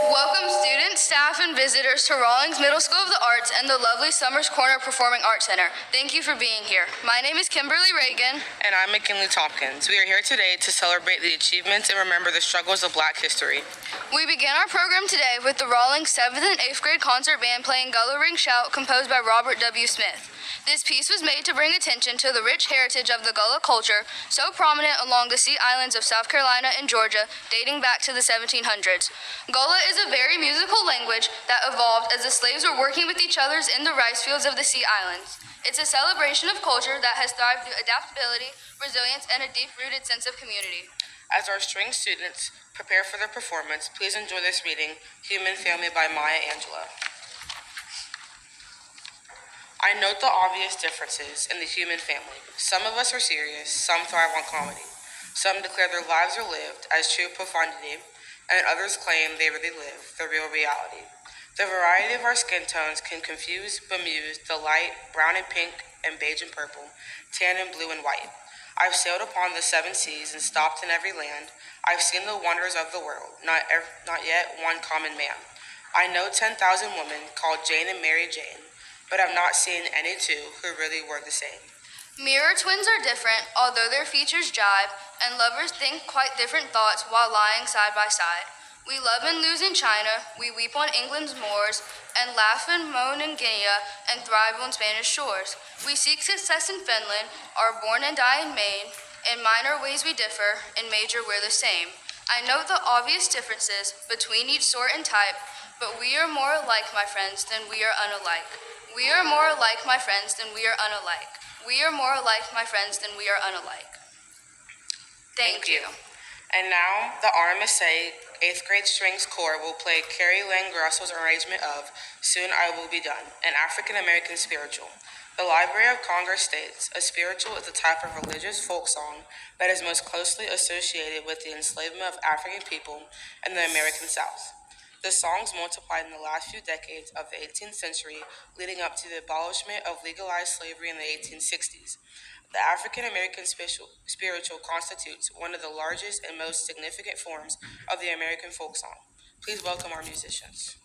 Welcome students, staff, and visitors to Rawlings Middle School of the Arts and the lovely Summers Corner Performing Arts Center. Thank you for being here. My name is Kimberly Reagan. And I'm McKinley Tompkins. We are here today to celebrate the achievements and remember the struggles of Black history. We begin our program today with the Rawlings 7th and 8th grade concert band playing Gullah Ring Shout, composed by Robert W. Smith. This piece was made to bring attention to the rich heritage of the Gullah culture, so prominent along the Sea Islands of South Carolina and Georgia, dating back to the 1700s. Gullah is a very musical language that evolved as the slaves were working with each other in the rice fields of the Sea Islands. It's a celebration of culture that has thrived through adaptability, resilience, and a deep-rooted sense of community. As our string students prepare for their performance, please enjoy this reading, Human Family by Maya Angelou. I note the obvious differences in the human family. Some of us are serious, some thrive on comedy. Some declare their lives are lived as true profundity, and others claim they really live the real reality. The variety of our skin tones can confuse, bemuse, delight, brown and pink, and beige and purple, tan and blue and white. I've sailed upon the 7 seas and stopped in every land. I've seen the wonders of the world, not yet one common man. I know 10,000 women called Jane and Mary Jane, but I've not seen any two who really were the same. Mirror twins are different, although their features jibe, and lovers think quite different thoughts while lying side by side. We love and lose in China, we weep on England's moors, and laugh and moan in Guinea, and thrive on Spanish shores. We seek success in Finland, are born and die in Maine. In minor ways we differ, in major we're the same. I note the obvious differences between each sort and type, but we are more alike, my friends, than we are unalike. We are more alike, my friends, than we are unalike. We are more alike, my friends, than we are unalike. Thank you. And now, the RMSA 8th grade strings corps will play Carrie Lynn Grossel's arrangement of Soon I Will Be Done, an African-American spiritual. The Library of Congress states, a spiritual is a type of religious folk song that is most closely associated with the enslavement of African people in the American South. The songs multiplied in the last few decades of the 18th century, leading up to the abolishment of legalized slavery in the 1860s. The African American spiritual constitutes one of the largest and most significant forms of the American folk song. Please welcome our musicians.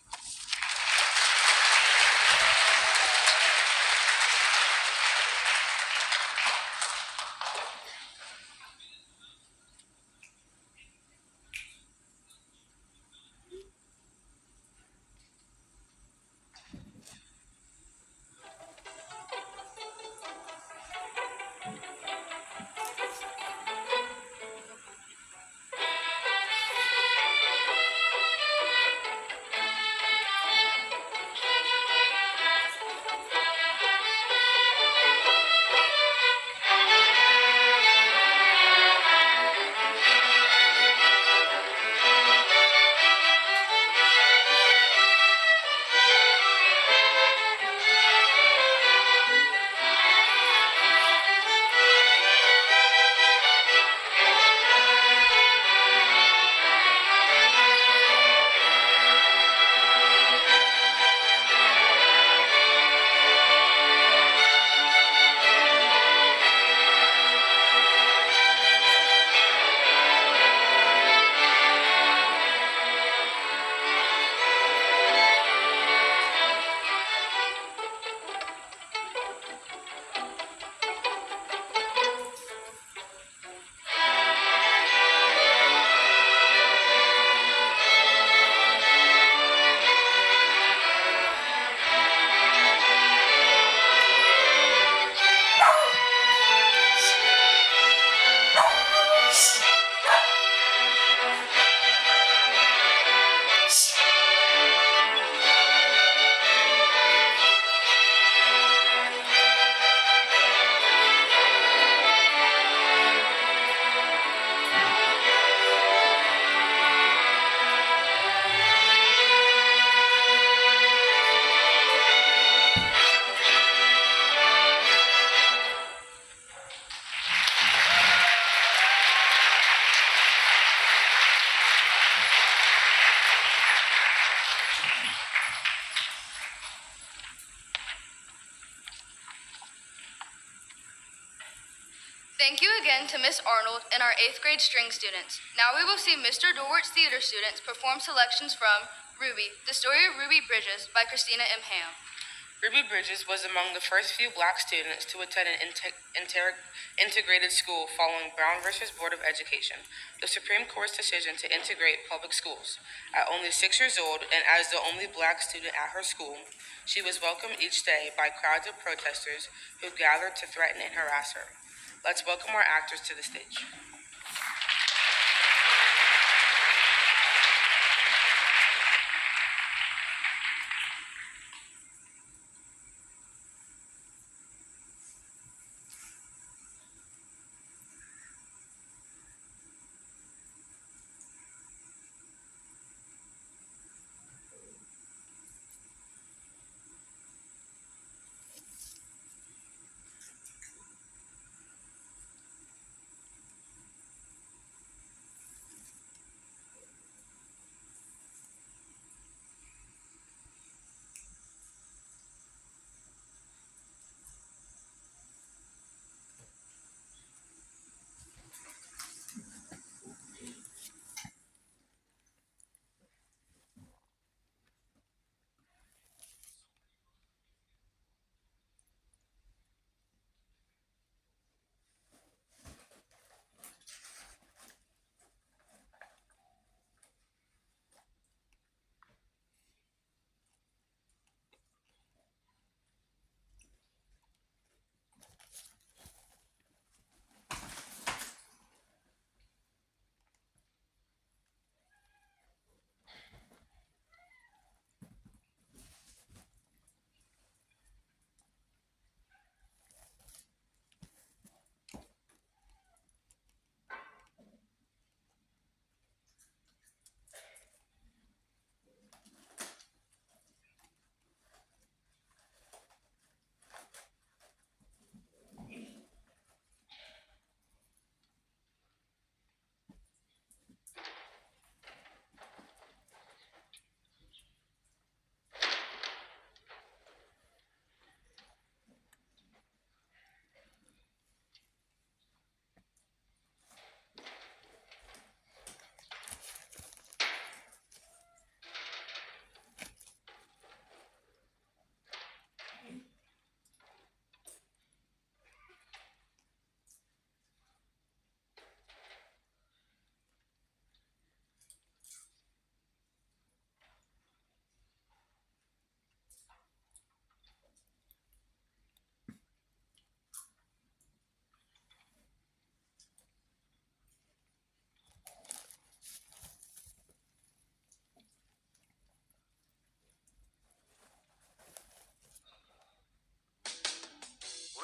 Thank you again to Miss Arnold and our 8th grade string students. Now we will see Mr. Dorwart's theater students perform selections from Ruby, The Story of Ruby Bridges by Christina M. Ham. Ruby Bridges was among the first few black students to attend an integrated school following Brown versus Board of Education, the Supreme Court's decision to integrate public schools. At only 6 years old, and as the only black student at her school, she was welcomed each day by crowds of protesters who gathered to threaten and harass her. Let's welcome our actors to the stage.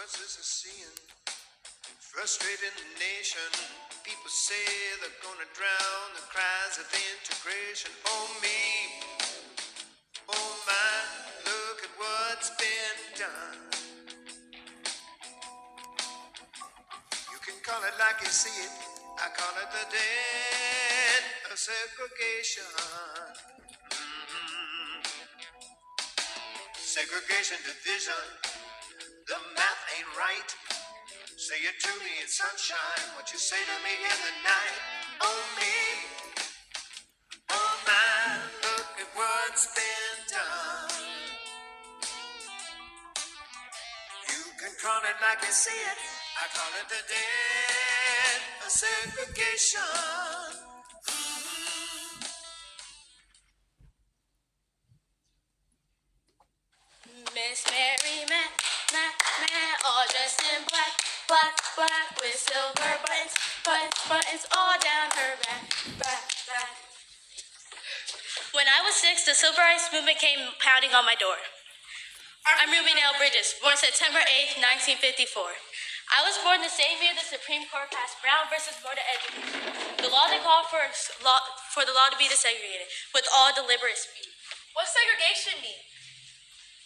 consequences of seeing. Frustrating the nation. People say they're gonna drown the cries of integration. Oh me, oh my, look at what's been done. You can call it like you see it. I call it the death of segregation. Segregation, division. The math ain't right. Say it to me in sunshine, what you say to me in the night. Oh me, oh my, look at what's been done. You can call it like you see it, I call it the death of segregation. Miss Mary Matt, all dressed in black, with silver buttons all down her back. When I was 6, the Civil Rights Movement came pounding on my door. I'm Ruby Nell Bridges, born September 8th, 1954. I was born the same year the Supreme Court passed Brown versus Board of Education, the law that called for the law to be desegregated with all deliberate speed. What's segregation mean?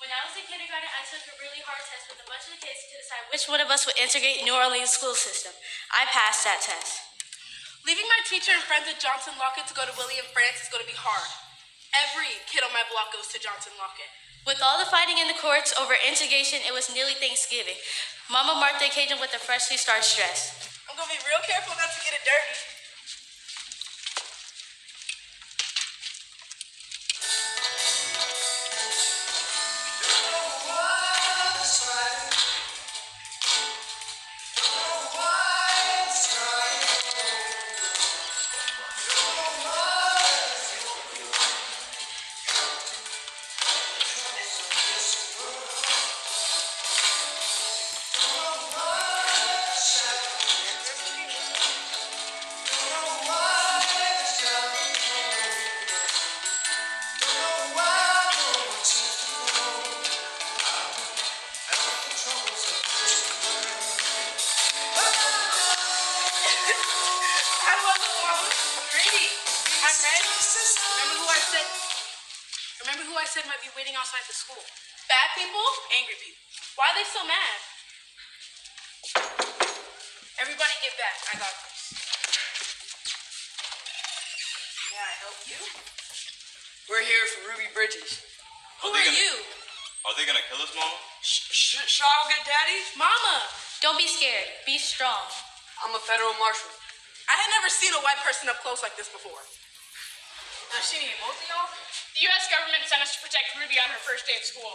When I was in kindergarten, I took a really hard test with a bunch of the kids to decide which one of us would integrate New Orleans school system. I passed that test. Leaving my teacher and friends at Johnson Lockett to go to William France is going to be hard. Every kid on my block goes to Johnson Lockett. With all the fighting in the courts over integration, it was nearly Thanksgiving. Mama marked the occasion with a freshly starched dress. I'm going to be real careful not to get it dirty. How do I look, Mama? Pretty. I'm ready. Remember who I said might be waiting outside the school? Bad people? Angry people. Why are they so mad? Everybody get back. I got this. May I help you? We're here for Ruby Bridges. Who are you? Are they gonna kill us, Mama? Shall I get Daddy? Mama! Don't be scared. Be strong. I'm a federal marshal. I had never seen a white person up close like this before. Does she need both of y'all? The U.S. government sent us to protect Ruby on her first day of school.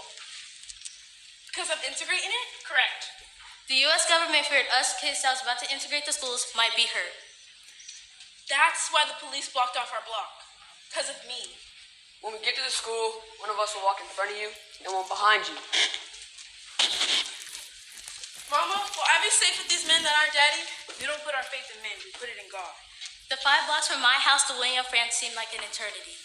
Because I'm integrating it? Correct. The U.S. government feared us kids that was about to integrate the schools might be hurt. That's why the police blocked off our block. Because of me. When we get to the school, one of us will walk in front of you and one behind you. Mama, will I be safe with these men that aren't daddy? We don't put our faith in men, we put it in God. The 5 blocks from my house to William France seemed like an eternity.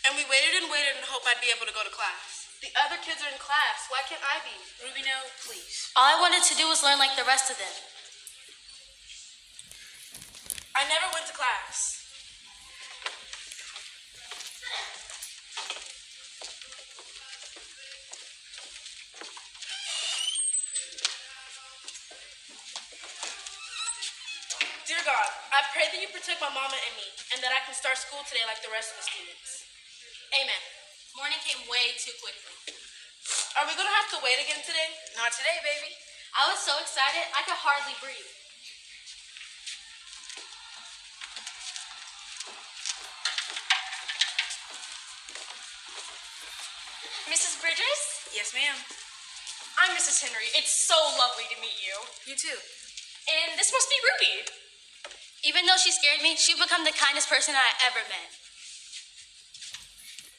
And we waited and waited and hoped I'd be able to go to class. The other kids are in class. Why can't I be? Rubino, please. All I wanted to do was learn like the rest of them. I never went to class. Dear God, I pray that you protect my mama and me, and that I can start school today like the rest of the students. Amen. Morning came way too quickly. Are we gonna have to wait again today? Not today, baby. I was so excited, I could hardly breathe. Mrs. Bridges? Yes, ma'am. I'm Mrs. Henry. It's so lovely to meet you. You too. And this must be Ruby. Even though she scared me, she'd become the kindest person I ever met.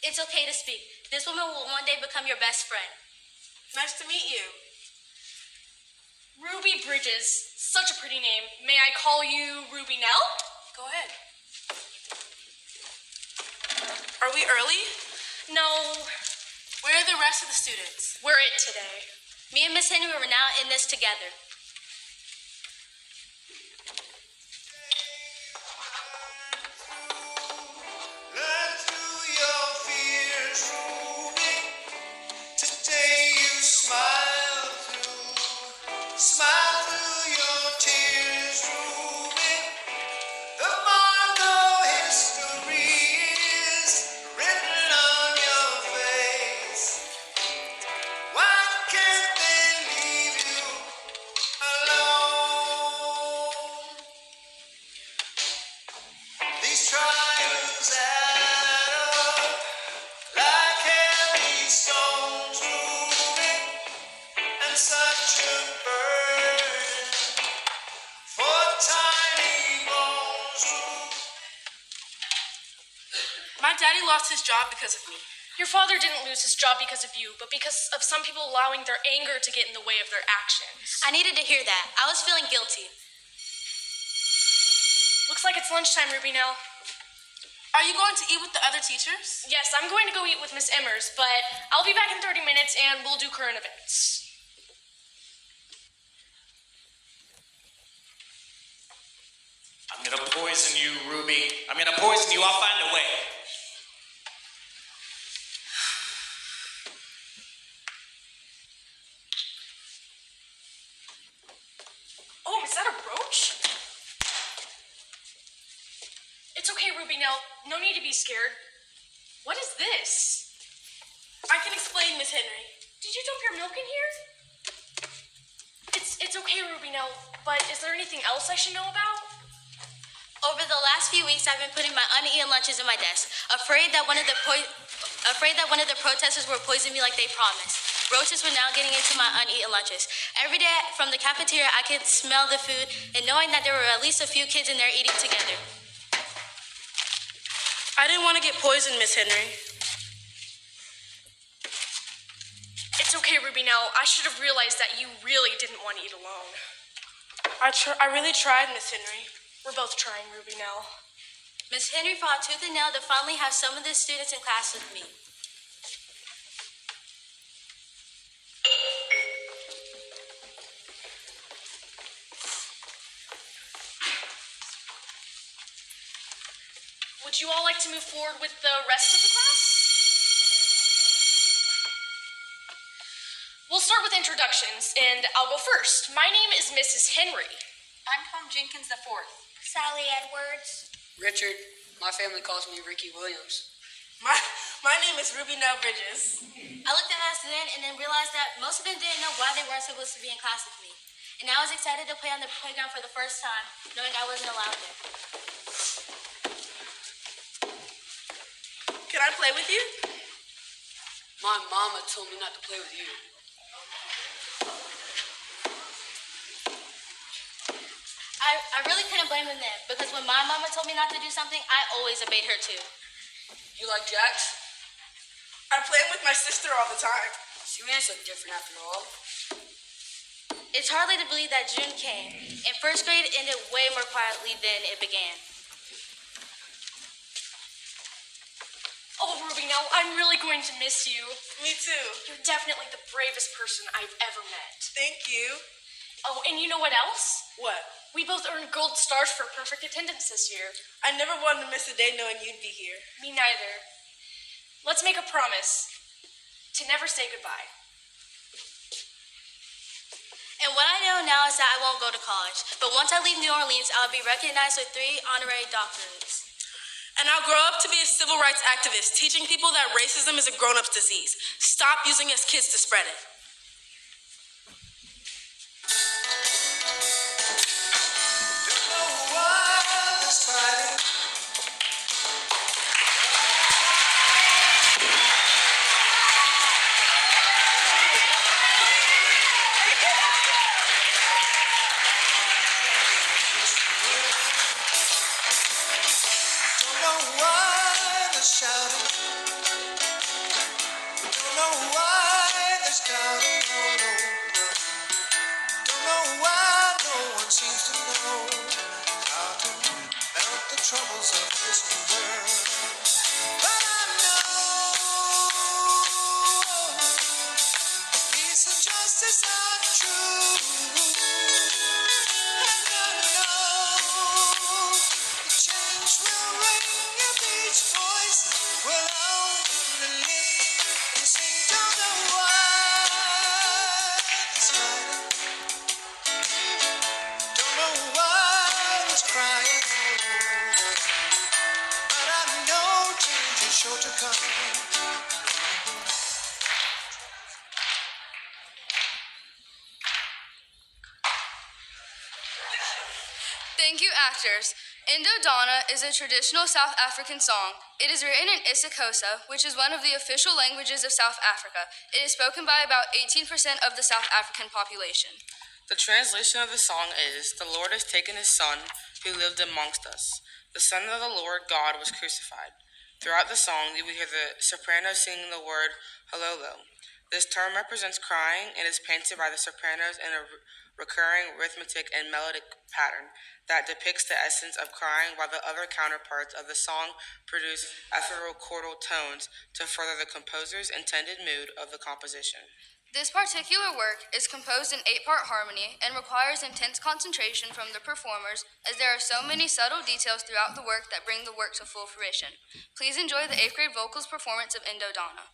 It's okay to speak. This woman will one day become your best friend. Nice to meet you. Ruby Bridges. Such a pretty name. May I call you Ruby Nell? Go ahead. Are we early? No, Where are the rest of the students? we're it today. Me and Miss Henry were now in this together. Learn through your fears, Ruby. Today you smile through your tears, Ruby. The Marco history is written on your face. Why can't they leave you alone? These trials add up like heavy stones, Ruby, and such a burden for tiny bones, Ruby. My daddy lost his job because of me. Your father didn't lose his job because of you, but because of some people allowing their anger to get in the way of their actions. I needed to hear that. I was feeling guilty. Looks like it's lunchtime, Ruby Nell. Are you going to eat with the other teachers? Yes, I'm going to go eat with Miss Emmers, but I'll be back in 30 minutes and we'll do current events. I'm gonna poison you, Ruby. I'm gonna poison you. I'll find a way. Oh, is that a roach? It's okay, Ruby Nell. No need to be scared. What is this? I can explain, Miss Henry. Did you dump your milk in here? It's okay, Ruby Nell, but is there anything else I should know about? Over the last few weeks, I've been putting my uneaten lunches in my desk, afraid that one of the protesters would poison me like they promised. Roaches were now getting into my uneaten lunches. Every day from the cafeteria, I could smell the food, and knowing that there were at least a few kids in there eating together. I didn't want to get poisoned, Miss Henry. It's okay, Ruby Nell. I should have realized that you really didn't want to eat alone. I really tried, Miss Henry. We're both trying, Ruby Nell. Miss Henry fought tooth and nail to finally have some of the students in class with me. Would you all like to move forward with the rest of the class? We'll start with introductions, and I'll go first. My name is Mrs. Henry. I'm Tom Jenkins IV. Sally Edwards. Richard, my family calls me Ricky Williams. My name is Ruby Nell Bridges. I looked at us then and then realized that most of them didn't know why they weren't supposed to be in class with me. And I was excited to play on the playground for the first time, knowing I wasn't allowed there. Can I play with you? My mama told me not to play with you. I really couldn't blame them then, because when my mama told me not to do something, I always obeyed her too. You like Jax? I play with my sister all the time. See, we ain't so different after all. It's hardly to believe that June came, and first grade ended way more quietly than it began. Oh, Ruby, now I'm really going to miss you. Me too. You're definitely the bravest person I've ever met. Thank you. Oh, and you know what else? What? We both earned gold stars for perfect attendance this year. I never wanted to miss a day knowing you'd be here. Me neither. Let's make a promise to never say goodbye. And what I know now is that I won't go to college, but once I leave New Orleans, I'll be recognized with 3 honorary doctorates. And I'll grow up to be a civil rights activist, teaching people that racism is a grown-up's disease. Stop using us kids to spread it. Don't know why this fighting. troubles of this world. But I know peace and justice are true. And I know the change will ring if each voice will only lift and sing. Don't know why it's fighting. Don't know why it's crying. But I know change is sure to come. Thank you, actors. Indo Donna is a traditional South African song. It is written in isiXhosa, which is one of the official languages of South Africa. It is spoken by about 18% of the South African population. The translation of the song is, "The Lord has taken his son who lived amongst us. The Son of the Lord God was crucified." Throughout the song, you will hear the soprano singing the word halolo. This term represents crying and is painted by the sopranos in a recurring rhythmic and melodic pattern that depicts the essence of crying, while the other counterparts of the song produce ethereal chordal tones to further the composer's intended mood of the composition. This particular work is composed in 8-part harmony and requires intense concentration from the performers, as there are so many subtle details throughout the work that bring the work to full fruition. Please enjoy the 8th grade vocals performance of Indo Donna.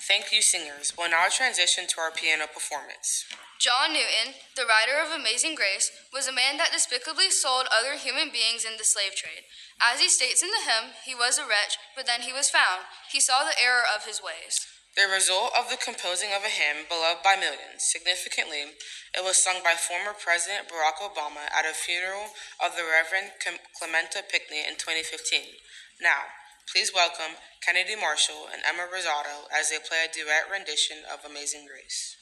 Thank you, singers. We'll now transition to our piano performance. John Newton, the writer of Amazing Grace, was a man that despicably sold other human beings in the slave trade. As he states in the hymn, he was a wretch, but then he was found. He saw the error of his ways. The result of the composing of a hymn beloved by millions. Significantly, it was sung by former President Barack Obama at a funeral of the Reverend Clementa Pinckney in 2015. Now, please welcome Kennedy Marshall and Emma Rosado as they play a duet rendition of Amazing Grace.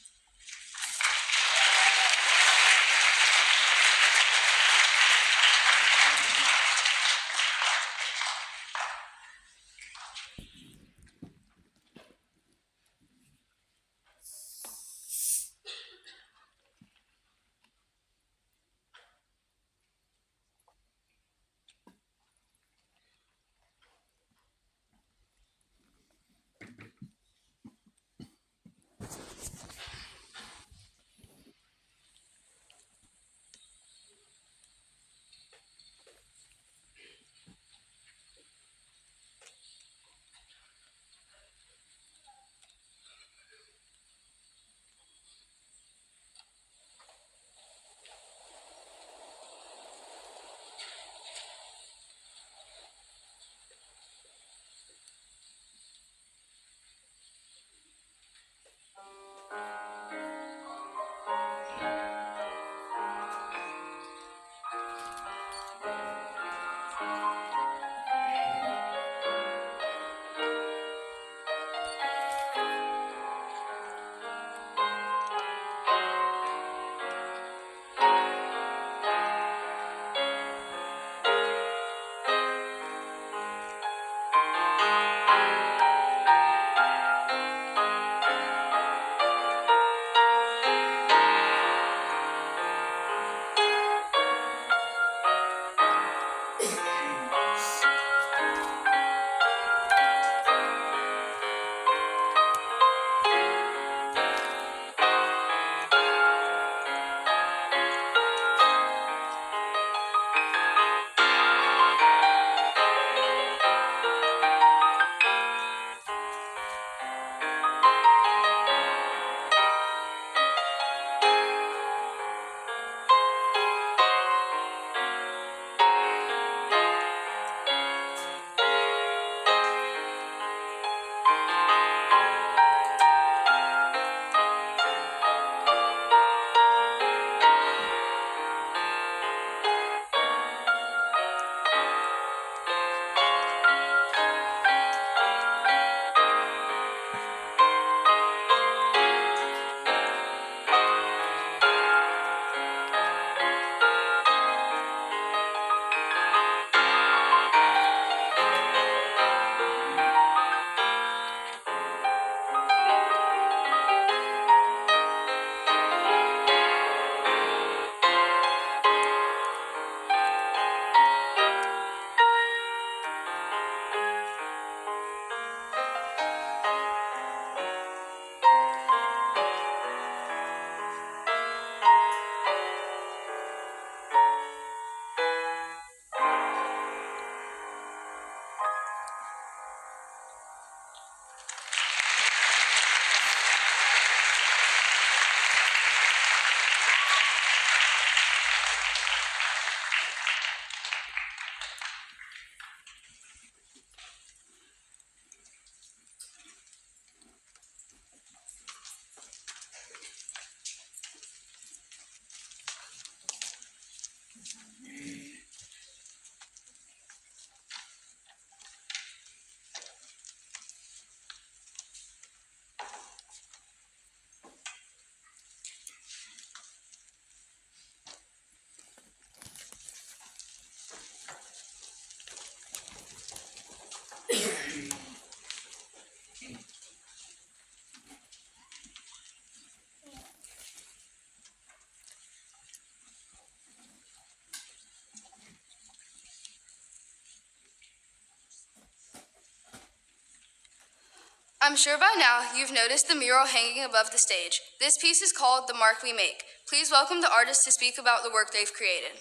I'm sure by now you've noticed the mural hanging above the stage. This piece is called The Mark We Make. Please welcome the artists to speak about the work they've created.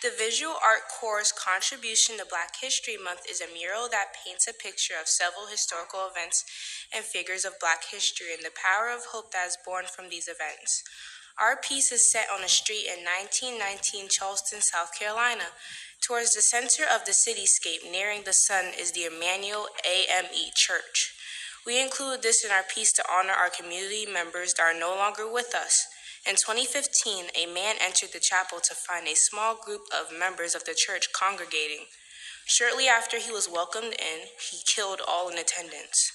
The Visual Art Corps' contribution to Black History Month is a mural that paints a picture of several historical events and figures of Black history and the power of hope that is born from these events. Our piece is set on a street in 1919 Charleston, South Carolina. Towards the center of the cityscape, nearing the sun, is the Emmanuel AME Church. We include this in our piece to honor our community members that are no longer with us. In 2015, a man entered the chapel to find a small group of members of the church congregating. Shortly after he was welcomed in, he killed all in attendance.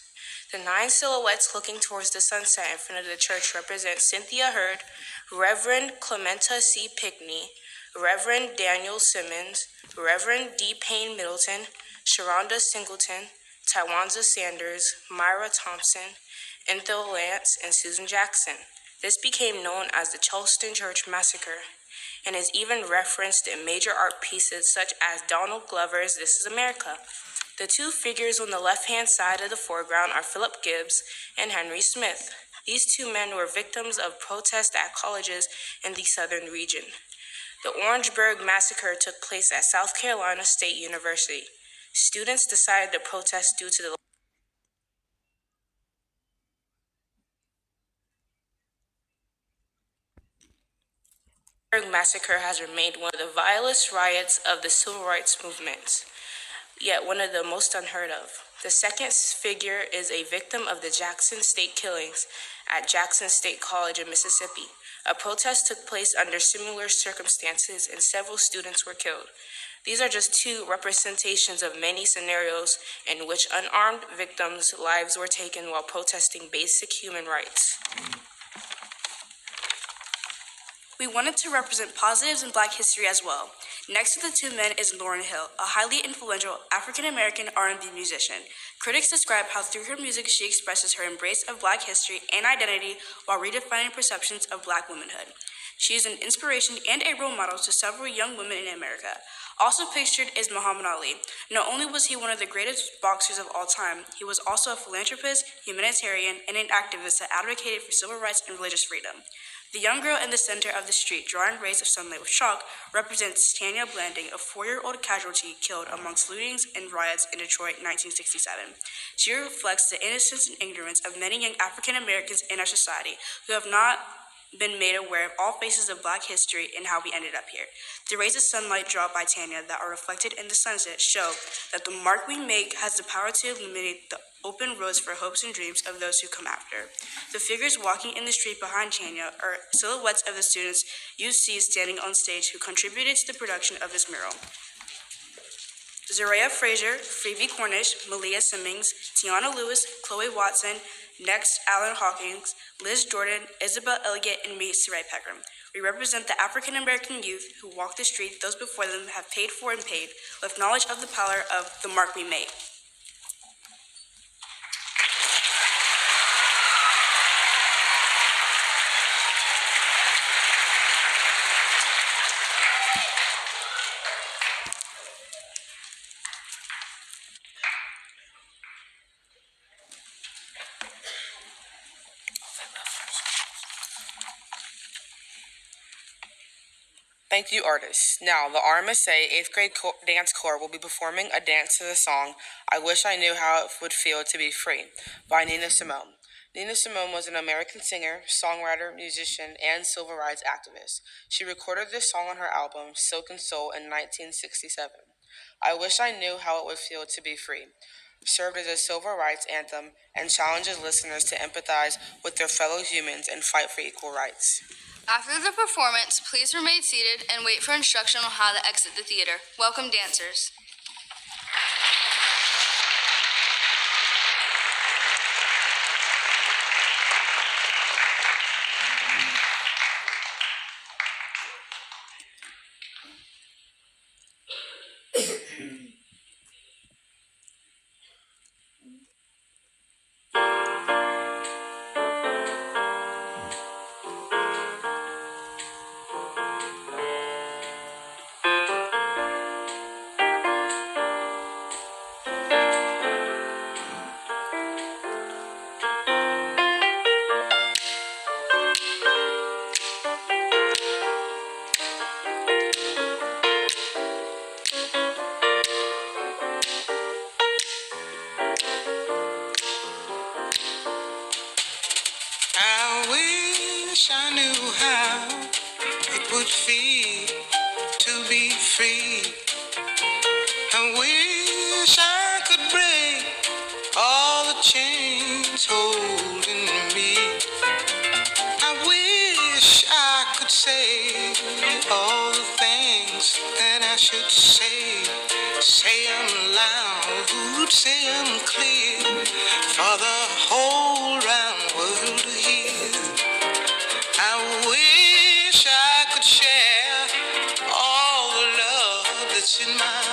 The 9 silhouettes looking towards the sunset in front of the church represent Cynthia Hurd, Reverend Clementa C. Pickney, Reverend Daniel Simmons, Reverend D. Payne Middleton, Sharonda Singleton, Tywanza Sanders, Myra Thompson, Enthil Lance, and Susan Jackson. This became known as the Charleston Church Massacre and is even referenced in major art pieces such as Donald Glover's This Is America. The 2 figures on the left-hand side of the foreground are Philip Gibbs and Henry Smith. These 2 men were victims of protests at colleges in the southern region. The Orangeburg Massacre took place at South Carolina State University. Students decided to protest due to the Orangeburg Massacre has remained one of the vilest riots of the civil rights movement, yet one of the most unheard of. The second figure is a victim of the Jackson State killings at Jackson State College in Mississippi. A protest took place under similar circumstances and several students were killed. These are just 2 representations of many scenarios in which unarmed victims' lives were taken while protesting basic human rights. We wanted to represent positives in Black history as well. Next to the 2 men is Lauryn Hill, a highly influential African-American R&B musician. Critics describe how through her music she expresses her embrace of Black history and identity while redefining perceptions of Black womanhood. She is an inspiration and a role model to several young women in America. Also pictured is Muhammad Ali. Not only was he one of the greatest boxers of all time, he was also a philanthropist, humanitarian, and an activist that advocated for civil rights and religious freedom. The young girl in the center of the street, drawing rays of sunlight with chalk, represents Tanya Blanding, a 4-year-old casualty killed amongst lootings and riots in Detroit in 1967. She reflects the innocence and ignorance of many young African Americans in our society who have not been made aware of all phases of Black history and how we ended up here. The rays of sunlight dropped by Tanya that are reflected in the sunset show that the mark we make has the power to illuminate the open roads for hopes and dreams of those who come after. The figures walking in the street behind Tanya are silhouettes of the students you see standing on stage who contributed to the production of this mural. Zaria Frazier, Phoebe Cornish, Malia Simmons, Tiana Lewis, Chloe Watson, next Alan Hawkins, Liz Jordan, Isabel Elliott, and me, Sarai Pegram. We represent the African American youth who walk the street those before them have paid for and paid, with knowledge of the power of the mark we made. Thank you, artists. Now, the RMSA 8th grade dance corps will be performing a dance to the song I Wish I Knew How It Would Feel to Be Free by Nina Simone. Nina Simone was an American singer, songwriter, musician, and civil rights activist. She recorded this song on her album, Silk and Soul, in 1967. I Wish I Knew How It Would Feel to Be Free served as a civil rights anthem and challenges listeners to empathize with their fellow humans and fight for equal rights. After the performance, please remain seated and wait for instruction on how to exit the theater. Welcome, dancers. would feel to be free. I wish I could break all the chains holding me. I wish I could say all the things that I should say. Say them loud, say them clear, for the whole round world to hear. I wish I could share all the love that's in my